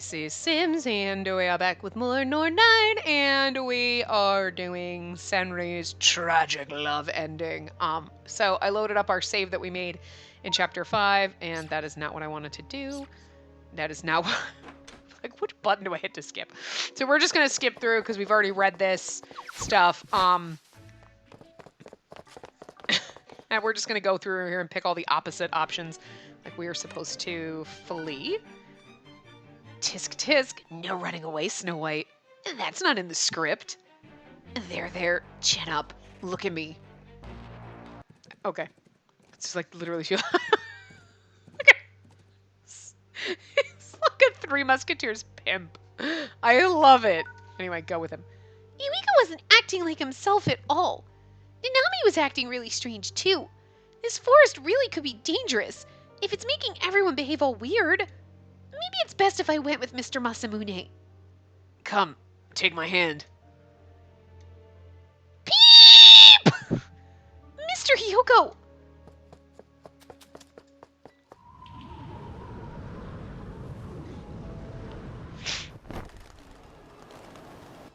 Spacey Sims, and we are back with more Norn9, and we are doing Senri's tragic love ending. So I loaded up our save that we made in chapter 5, and that is not what I wanted to do. That is now like, which button do I hit to skip? So we're just gonna skip through because we've already read this stuff. And we're just gonna go through here and pick all the opposite options. Like we are supposed to flee. Tisk tisk, no running away, Snow White. That's not in the script. There, chin up. Look at me. Okay. It's just like literally feel. Look at. It's like a Three Musketeers pimp. I love it. Anyway, go with him. Eureka wasn't acting like himself at all. Nanami was acting really strange too. This forest really could be dangerous if it's making everyone behave all weird. Maybe it's best if I went with Mr. Masamune. Come, take my hand. Peep! Mr. Hyoko!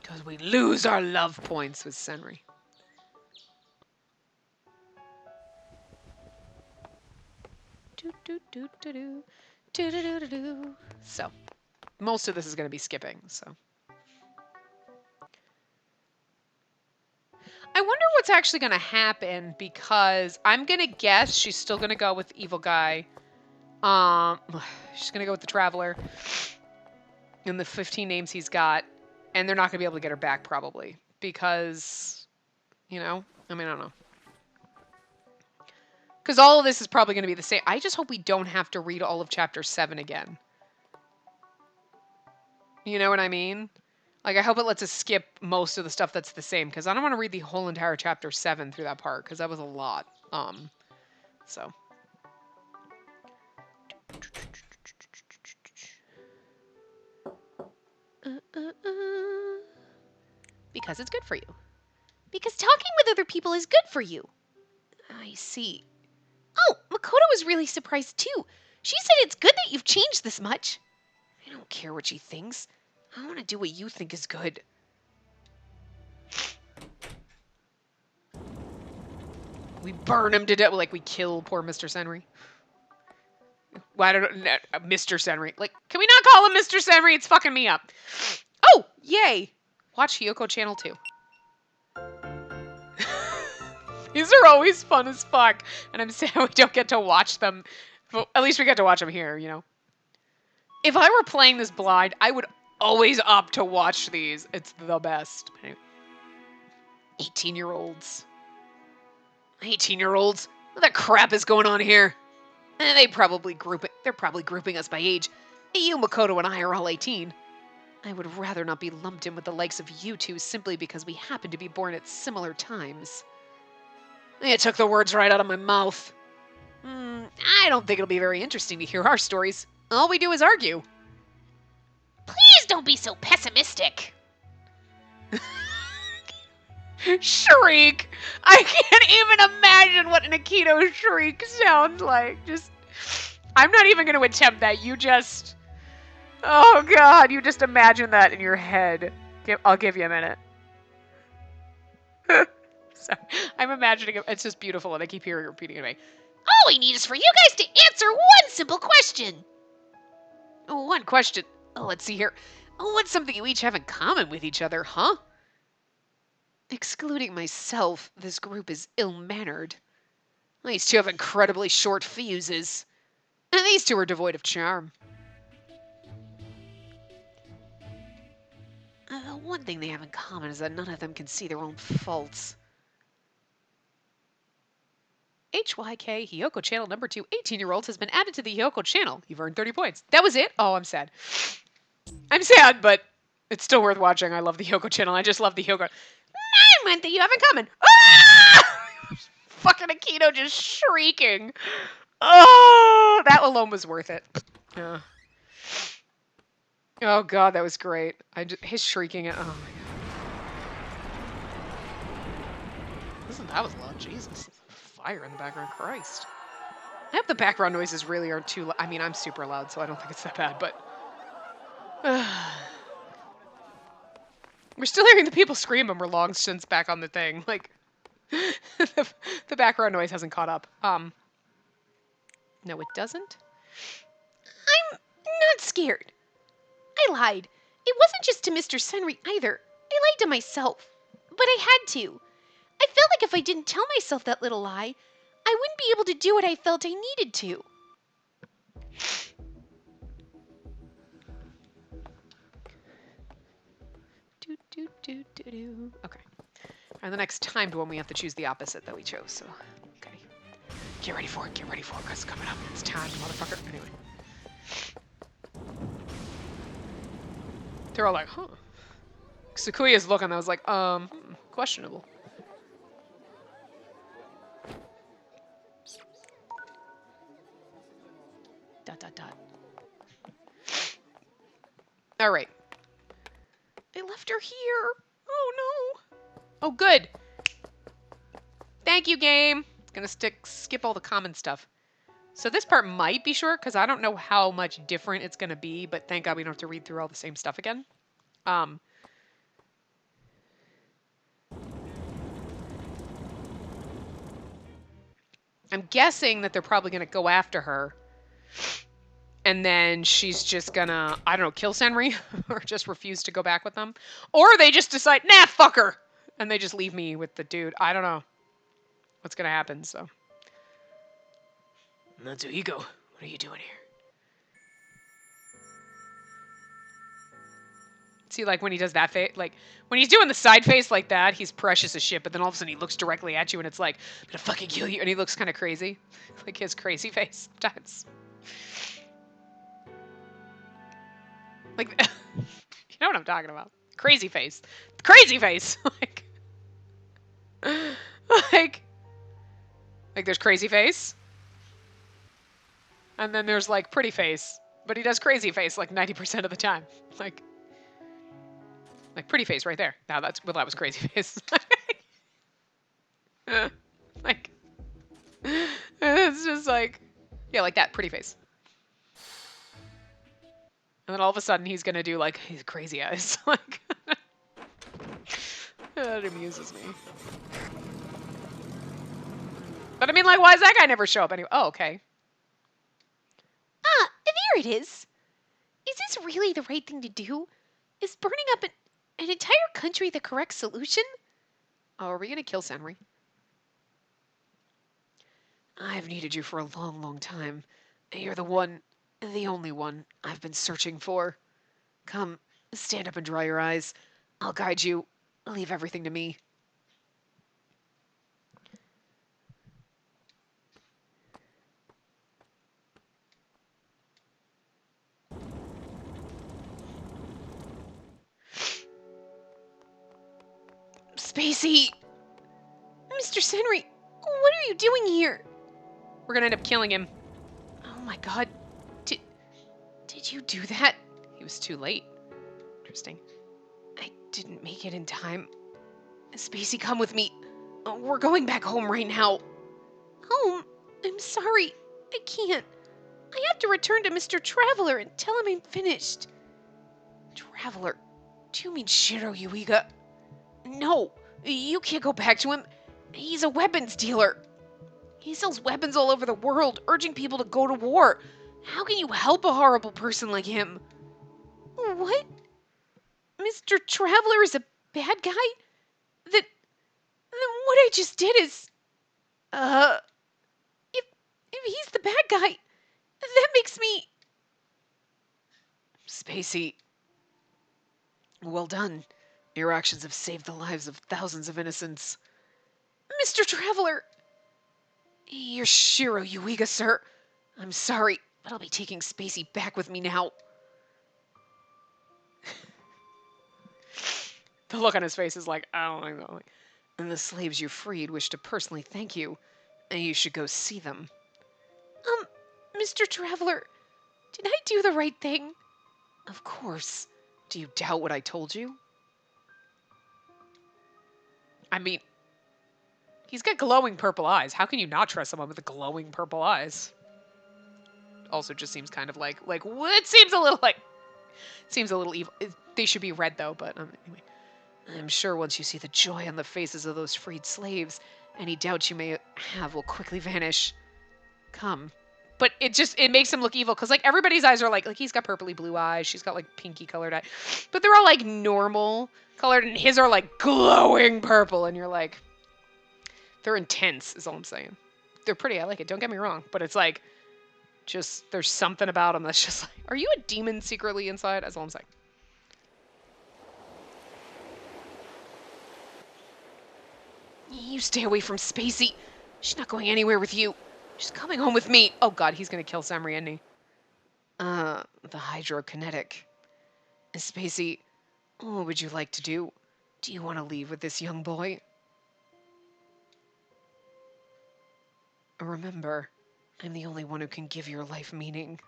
Because we lose our love points with Senri. So, most of this is going to be skipping, so. I wonder what's actually going to happen, because I'm going to guess she's still going to go with Evil Guy. She's going to go with the Traveler and the 15 names he's got, and they're not going to be able to get her back, probably, because, you know, I mean, I don't know. Because all of this is probably going to be the same. I just hope we don't have to read all of Chapter 7 again. You know what I mean? Like, I hope it lets us skip most of the stuff that's the same, because I don't want to read the whole entire Chapter 7 through that part, because that was a lot. So. Because it's good for you. Because talking with other people is good for you. I see. Oh, Makoto was really surprised too. She said it's good that you've changed this much. I don't care what she thinks. I want to do what you think is good. We burn him to death. Like, we kill poor Mr. Senri. Why don't Mr. Senri? Like, can we not call him Mr. Senri? It's fucking me up. Oh, yay. Watch Hyoko Channel 2. These are always fun as fuck. And I'm sad we don't get to watch them. Well, at least we get to watch them here, you know. If I were playing this blind, I would always opt to watch these. It's the best. 18-year-olds. 18-year-olds? What the crap is going on here? They're probably grouping us by age. You, Makoto, and I are all 18. I would rather not be lumped in with the likes of you two simply because we happen to be born at similar times. It took the words right out of my mouth. I don't think it'll be very interesting to hear our stories. All we do is argue. Please don't be so pessimistic. Shriek! I can't even imagine what an Akito shriek sounds like. I'm not even going to attempt that. You just... Oh, God. You just imagine that in your head. I'll give you a minute. Sorry. I'm imagining it. It's just beautiful, and I keep hearing it repeating it. All we need is for you guys to answer one simple question. One question. Let's see here. What's something you each have in common with each other, huh? Excluding myself, this group is ill-mannered. These two have incredibly short fuses. And these two are devoid of charm. One thing they have in common is that none of them can see their own faults. HYK Hyoko Channel number 2, 18-year-olds has been added to the Hyoko Channel. You've earned 30 points. That was it? Oh, I'm sad. I'm sad, but it's still worth watching. I love the Hyoko Channel. I just love the Hyoko. One thing you have in common. Ah! Fucking Akito just shrieking. Oh, that alone was worth it. Oh, God, that was great. His shrieking. Oh, my God. Listen, that was loud. Jesus. Fire in the background. Christ. I hope the background noises really aren't too loud. I mean, I'm super loud, so I don't think it's that bad, but... We're still hearing the people scream and we're long since back on the thing. Like, the background noise hasn't caught up. No, it doesn't? I'm not scared. I lied. It wasn't just to Mr. Senri either. I lied to myself. But I had to. I felt like if I didn't tell myself that little lie, I wouldn't be able to do what I felt I needed to. Okay. And the next timed one, we have to choose the opposite that we chose, so... Okay. Get ready for it, because it's coming up. It's time, motherfucker. Anyway. They're all like, huh. Sakuya's looking, I was like, questionable. Dot. Alright. I left her here. Oh, no. Oh, good. Thank you, game. It's gonna skip all the common stuff. So this part might be short, because I don't know how much different it's gonna be, but thank God we don't have to read through all the same stuff again. I'm guessing that they're probably gonna go after her. And then she's just gonna, I don't know, kill Senri? Or just refuse to go back with them? Or they just decide, nah, fuck her! And they just leave me with the dude. I don't know what's gonna happen, so. Natsuhiko, what are you doing here? See, like, when he does that face, like, when he's doing the side face like that, he's precious as shit, but then all of a sudden he looks directly at you and it's like, I'm gonna fucking kill you, and he looks kind of crazy. Like his crazy face sometimes. Like, you know what I'm talking about. Crazy face. Crazy face! like there's crazy face. And then there's, like, pretty face. But he does crazy face, like, 90% of the time. Like pretty face right there. Now that was crazy face. Like, it's just like, yeah, like that, pretty face. And then all of a sudden he's gonna do, like, his crazy eyes. Like, that amuses me. But I mean, like, why does that guy never show up anyway? Oh, okay. Ah, there it is. Is this really the right thing to do? Is burning up an entire country the correct solution? Oh, are we gonna kill Senri? I've needed you for a long, long time. You're the one, the only one I've been searching for. Come, stand up and dry your eyes. I'll guide you. Leave everything to me. Spacey! Mr. Senri, what are you doing here? We're gonna end up killing him. Oh my god. Did you do that? He was too late. Interesting. I didn't make it in time. Spacey, come with me. We're going back home right now. Home? I'm sorry. I can't. I have to return to Mr. Traveler and tell him I'm finished. Traveler? Do you mean Shiro Yuiga? No, you can't go back to him. He's a weapons dealer. He sells weapons all over the world, urging people to go to war. How can you help a horrible person like him? What? Mr. Traveler is a bad guy? Then what I just did is... If he's the bad guy, that makes me... Spacey. Well done. Your actions have saved the lives of thousands of innocents. Mr. Traveler! You're Shiro Yuiga, sir. I'm sorry, but I'll be taking Spacey back with me now. The look on his face is like, I don't know. And the slaves you freed wish to personally thank you. And you should go see them. Mr. Traveler, did I do the right thing? Of course. Do you doubt what I told you? I mean, he's got glowing purple eyes. How can you not trust someone with glowing purple eyes? Also just seems kind of like, it seems a little like, Seems a little evil. They should be red, though, but anyway. I'm sure once you see the joy on the faces of those freed slaves, any doubts you may have will quickly vanish. Come. But it makes him look evil, because, like, everybody's eyes are, like, he's got purpley blue eyes, she's got, like, pinky colored eyes. But they're all, like, normal colored, and his are, like, glowing purple, and you're like, they're intense, is all I'm saying. They're pretty, I like it, don't get me wrong, but it's, like, just, there's something about them that's just, like, are you a demon secretly inside? That's all I'm saying. You stay away from Spacey. She's not going anywhere with you. She's coming home with me. Oh god, he's gonna kill Samri, isn't he? The hydrokinetic. Spacey, what would you like to do? Do you want to leave with this young boy? Remember, I'm the only one who can give your life meaning.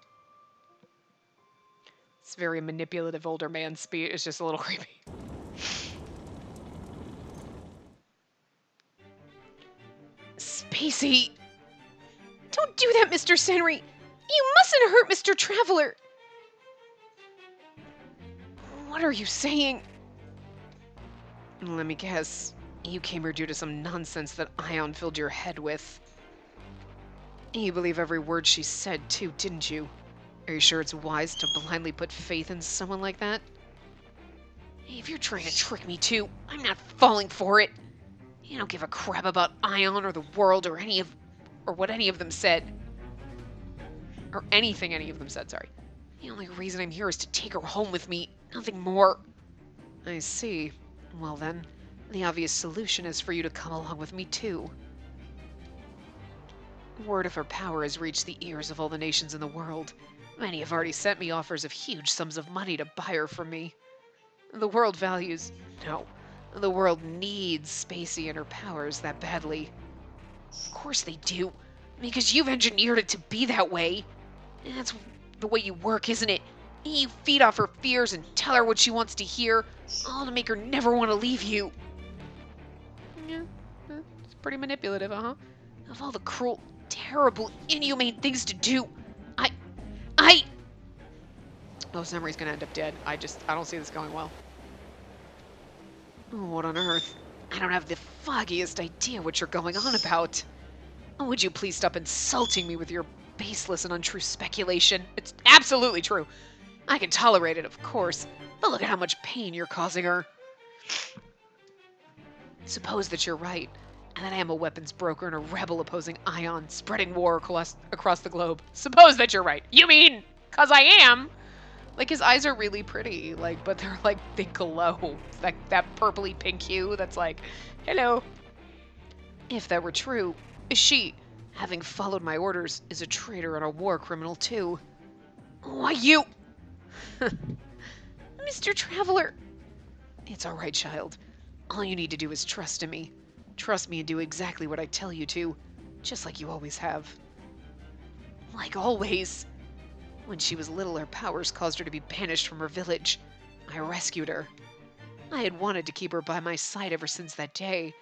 It's very manipulative older man speech. It's just a little creepy. Spacey! Don't do that, Mr. Senri! You mustn't hurt Mr. Traveler! What are you saying? Let me guess. You came here due to some nonsense that Ion filled your head with. You believe every word she said, too, didn't you? Are you sure it's wise to blindly put faith in someone like that? If you're trying to trick me, too, I'm not falling for it. You don't give a crap about Ion or the world or what any of them said. Or anything any of them said, sorry. The only reason I'm here is to take her home with me, nothing more. I see. Well then, the obvious solution is for you to come along with me too. Word of her power has reached the ears of all the nations in the world. Many have already sent me offers of huge sums of money to buy her from me. The world values... No. The world needs Spacey and her powers that badly. Of course they do. Because you've engineered it to be that way. And that's the way you work, isn't it? You feed off her fears and tell her what she wants to hear, all to make her never want to leave you. Yeah, it's pretty manipulative, huh? Of all the cruel, terrible, inhumane things to do, Oh, Semri's gonna end up dead. I don't see this going well. Oh, what on earth? I don't have the foggiest idea what you're going on about. Oh, would you please stop insulting me with your baseless and untrue speculation? It's absolutely true. I can tolerate it, of course, but look at how much pain you're causing her. Suppose that you're right, and that I am a weapons broker and a rebel opposing Ion, spreading war across the globe. Suppose that you're right. You mean, 'cause I am? Like, his eyes are really pretty, like, but they're like, they glow. Like, that purpley pink hue that's like, hello. If that were true, she, having followed my orders, is a traitor and a war criminal too. Why, you... Mr. Traveler! It's all right, child. All you need to do is trust in me. Trust me and do exactly what I tell you to, just like you always have. Like always. When she was little, her powers caused her to be banished from her village. I rescued her. I had wanted to keep her by my side ever since that day,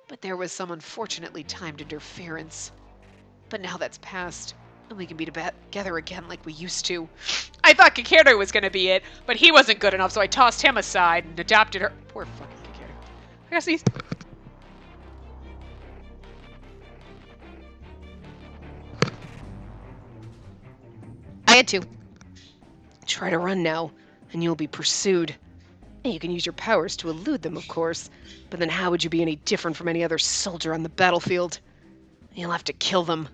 but there was some unfortunately timed interference. But now that's past, and we can be together again like we used to. I thought Kakeru was going to be it, but he wasn't good enough, so I tossed him aside and adopted her. Poor fucking Kakeru. I guess he's... I had to. Try to run now, and you'll be pursued. And you can use your powers to elude them, of course, but then how would you be any different from any other soldier on the battlefield? You'll have to kill them.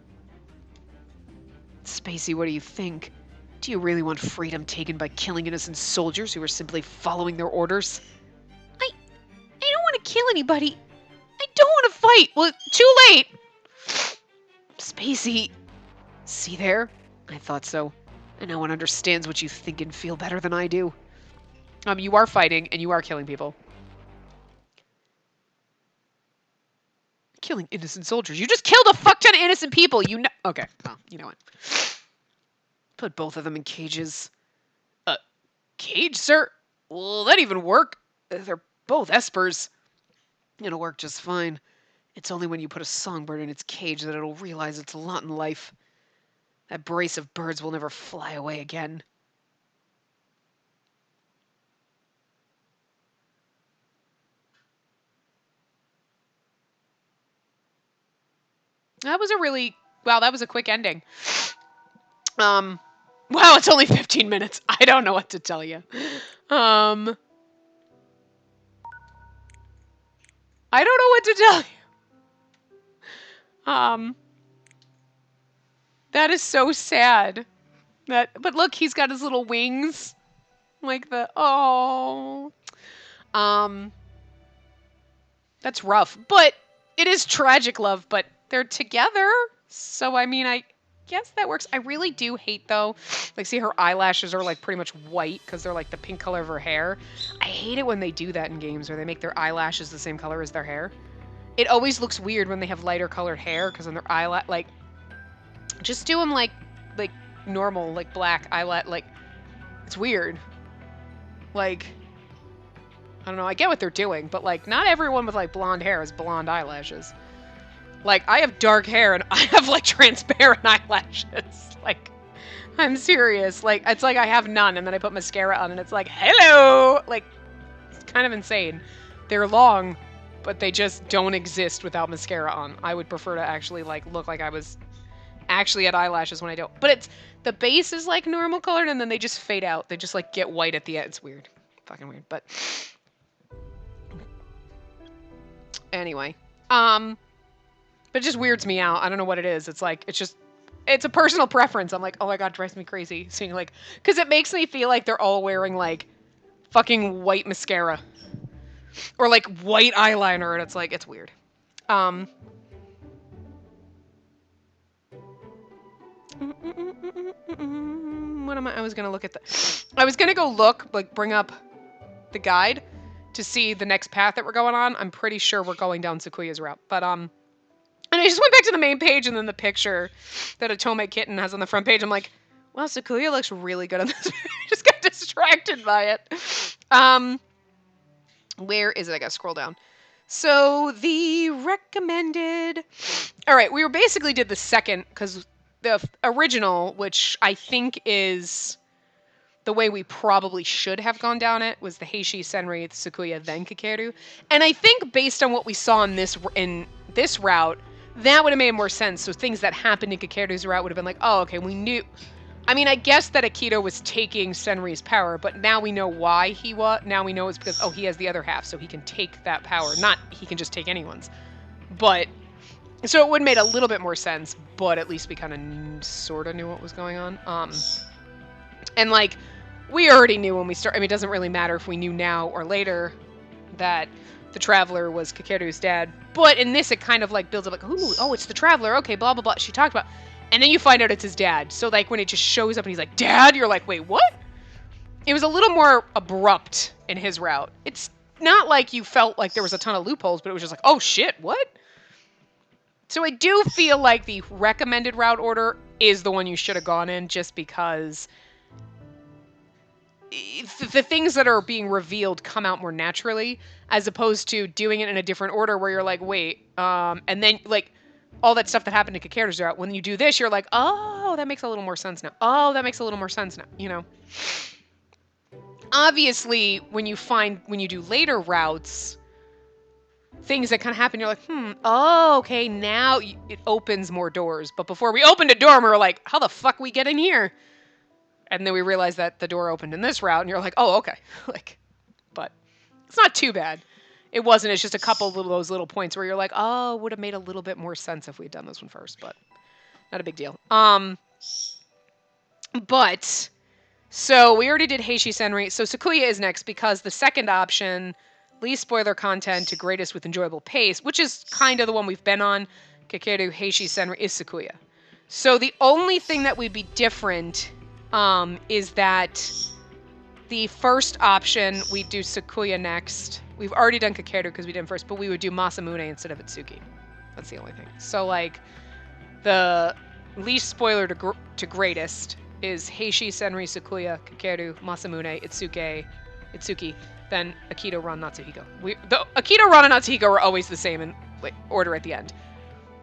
Spacey, what do you think? Do you really want freedom taken by killing innocent soldiers who are simply following their orders? I don't want to kill anybody. I don't want to fight. Well, too late. Spacey. See there? I thought so. And no one understands what you think and feel better than I do. You are fighting, and you are killing people. Killing innocent soldiers. You just killed a fuck ton of innocent people. You know... Okay. Well, you know what. Put both of them in cages. Cage, sir? Will that even work? They're both espers. It'll work just fine. It's only when you put a songbird in its cage that it'll realize its lot in life. That brace of birds will never fly away again. That was a really... Wow, that was a quick ending. Wow, it's only 15 minutes. I don't know what to tell you. I don't know what to tell you. That is so sad. But look, he's got his little wings. Like the... Oh. That's rough. But it is tragic love, but they're together. So, I mean, I guess that works. I really do hate, though. Like, see, her eyelashes are, like, pretty much white because they're, like, the pink color of her hair. I hate it when they do that in games where they make their eyelashes the same color as their hair. It always looks weird when they have lighter colored hair because on their eyelash, like, just do them, like normal, like, black eyelash, like, it's weird. Like... I don't know, I get what they're doing, but, like, not everyone with, like, blonde hair has blonde eyelashes. Like, I have dark hair, and I have, like, transparent eyelashes. Like, I'm serious. Like, it's like I have none, and then I put mascara on, and it's like, hello! Like, it's kind of insane. They're long, but they just don't exist without mascara on. I would prefer to actually, like, look like I was actually had eyelashes when I don't. But it's, the base is, like, normal colored, and then they just fade out. They just, like, get white at the end. It's weird. Fucking weird, but... Anyway, but it just weirds me out. I don't know what it is. It's like, it's a personal preference. I'm like, oh my god, it drives me crazy seeing, like, because it makes me feel like they're all wearing, like, fucking white mascara. Or, like, white eyeliner, and it's like, it's weird. What am I was gonna look at I was gonna go look, like, bring up the guide to see the next path that we're going on. I'm pretty sure we're going down Sakuya's route. But, and I just went back to the main page and then the picture that Otome Kitten has on the front page. I'm like, well, Sakuya looks really good on this. I just got distracted by it. Where is it? I gotta scroll down. So, the recommended... Alright, we basically did the second, because the original, which I think is... the way we probably should have gone down it was the Heishi, Senri, Sakuya, then Kakeru. And I think based on what we saw in this route, that would have made more sense. So things that happened in Kakeru's route would have been like, oh, okay, we knew. I mean, I guess that Akito was taking Senri's power, but now we know why he was. Now we know it's because, oh, he has the other half, so he can take that power. Not he can just take anyone's. But, so it would have made a little bit more sense, but at least we kind of sort of knew what was going on. And, like, we already knew when we started. I mean, it doesn't really matter if we knew now or later that the Traveler was Kakeru's dad. But in this, it kind of, like, builds up, like, ooh, oh, it's the Traveler. Okay, blah, blah, blah. She talked about... And then you find out it's his dad. So, like, when it just shows up and he's like, Dad? You're like, wait, what? It was a little more abrupt in his route. It's not like you felt like there was a ton of loopholes, but it was just like, oh, shit, what? So I do feel like the recommended route order is the one you should have gone in, just because... the things that are being revealed come out more naturally, as opposed to doing it in a different order where you're like, wait, and then, like, all that stuff that happened to Kakeru's route, when you do this, you're like, oh, that makes a little more sense now. Oh, that makes a little more sense now, you know? Obviously, when you do later routes, things that kind of happen, you're like, oh, okay, now it opens more doors. But before we opened a door, we were like, how the fuck we get in here? And then we realized that the door opened in this route, and you're like, oh, okay. Like, but it's not too bad. It wasn't. It's just a couple of those little points where you're like, oh, it would have made a little bit more sense if we'd done this one first, but not a big deal. But, so we already did Heishi Senri. So Sakuya is next because the second option, least spoiler content to greatest with enjoyable pace, which is kind of the one we've been on, Kakeru, Heishi Senri, is Sakuya. So the only thing that would be different is that the first option, we do Sakuya next. We've already done Kakeru because we did him first, but we would do Masamune instead of Itsuki. That's the only thing. So, like, the least spoiler to greatest is Heishi, Senri, Sakuya, Kakeru, Masamune, Itsuki, then Akito, Ran, Natsuhiko. The Akito, Ran, and Natsuhiko are always the same in order at the end.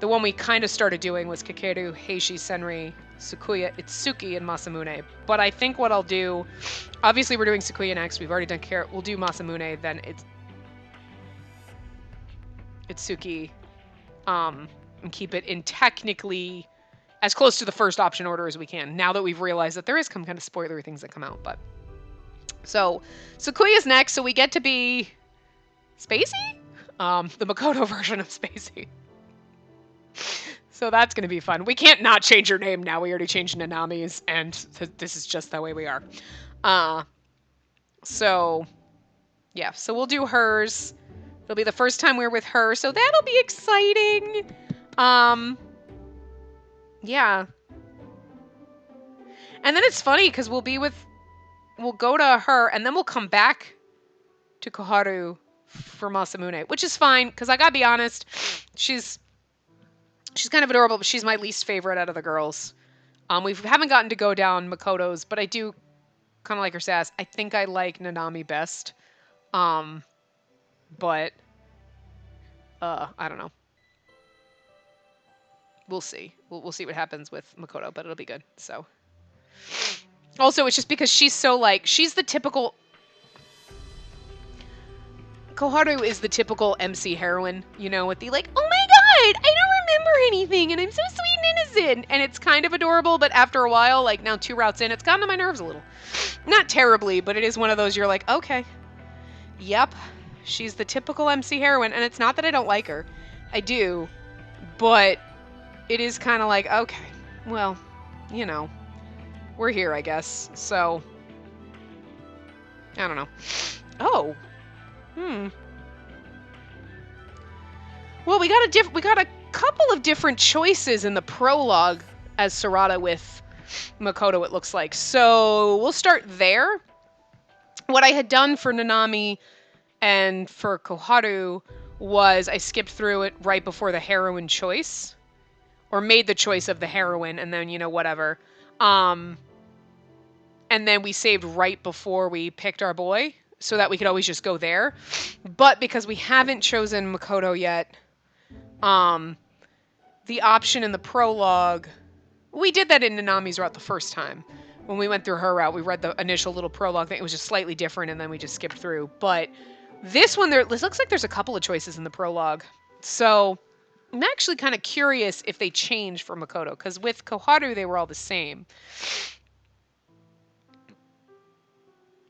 The one we kind of started doing was Kakeru, Heishi, Senri, Sakuya, Itsuki, and Masamune. But I think what I'll do... Obviously, we're doing Sakuya next. We've already done Kakeru. We'll do Masamune, then Itsuki, and keep it in technically as close to the first option order as we can, now that we've realized that there is some kind of spoilery things that come out. But so Sakuya's next, so we get to be Spacey? The Makoto version of Spacey. So that's going to be fun. We can't not change your name now. We already changed Nanami's, and this is just the way we are. So, yeah. So we'll do hers. It'll be the first time we're with her, so that'll be exciting. Yeah. And then it's funny, because we'll go to her, and then we'll come back to Koharu for Masamune, which is fine, because I gotta be honest, she's kind of adorable, but she's my least favorite out of the girls. We haven't gotten to go down Makoto's, but I do kind of like her sass. I think I like Nanami best. But I don't know. We'll see. We'll see what happens with Makoto, but it'll be good. So also, it's just because she's so like, she's the typical Koharu is the typical MC heroine, you know, with the like, oh my god, I don't remember anything, and I'm so sweet and innocent, and it's kind of adorable, but after a while, like now 2 routes in, it's gotten on my nerves a little. Not terribly, but it is one of those you're like, okay, yep, she's the typical MC heroine, and it's not that I don't like her, I do, but it is kind of like, okay, well, you know, we're here, I guess, so, I don't know. Oh. Well, we got a couple of different choices in the prologue as Sarada with Makoto, it looks like. So we'll start there. What I had done for Nanami and for Koharu was I skipped through it right before the heroine choice, or made the choice of the heroine, and then, you know, whatever. And then we saved right before we picked our boy, so that we could always just go there. But because we haven't chosen Makoto yet, the option in the prologue, we did that in Nanami's route the first time. When we went through her route, we read the initial little prologue thing. It was just slightly different, and then we just skipped through. But this one, it looks like there's a couple of choices in the prologue. So I'm actually kind of curious if they changed for Makoto, because with Koharu, they were all the same.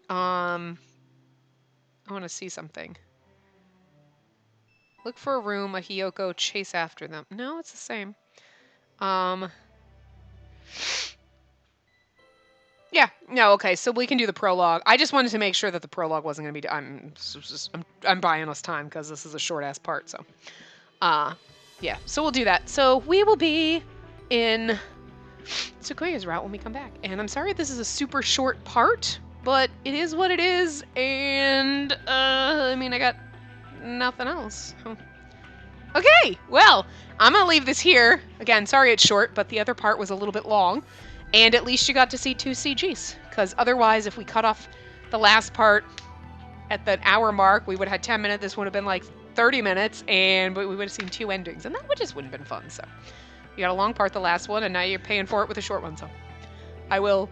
I want to see something. Look for a room, a Hiyoko, chase after them. No, it's the same. Yeah, no, okay, so we can do the prologue. I just wanted to make sure that the prologue wasn't going to be... I'm buying us time, because this is a short-ass part, so... yeah, so we'll do that. So we will be in Sukuya's route when we come back. And I'm sorry this is a super short part, but it is what it is, and, I mean, I got nothing else. Okay, well, I'm gonna leave this here. Again, sorry it's short, but the other part was a little bit long, and at least you got to see 2 CGs, because otherwise, if we cut off the last part at the hour mark, we would have had 10 minutes, this would have been like 30 minutes, and we would have seen 2 endings, and that just wouldn't have been fun, so. You got a long part, the last one, and now you're paying for it with a short one, so. I will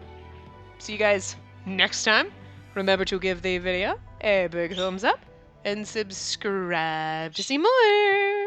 see you guys next time. Remember to give the video a big thumbs up and subscribe to see more.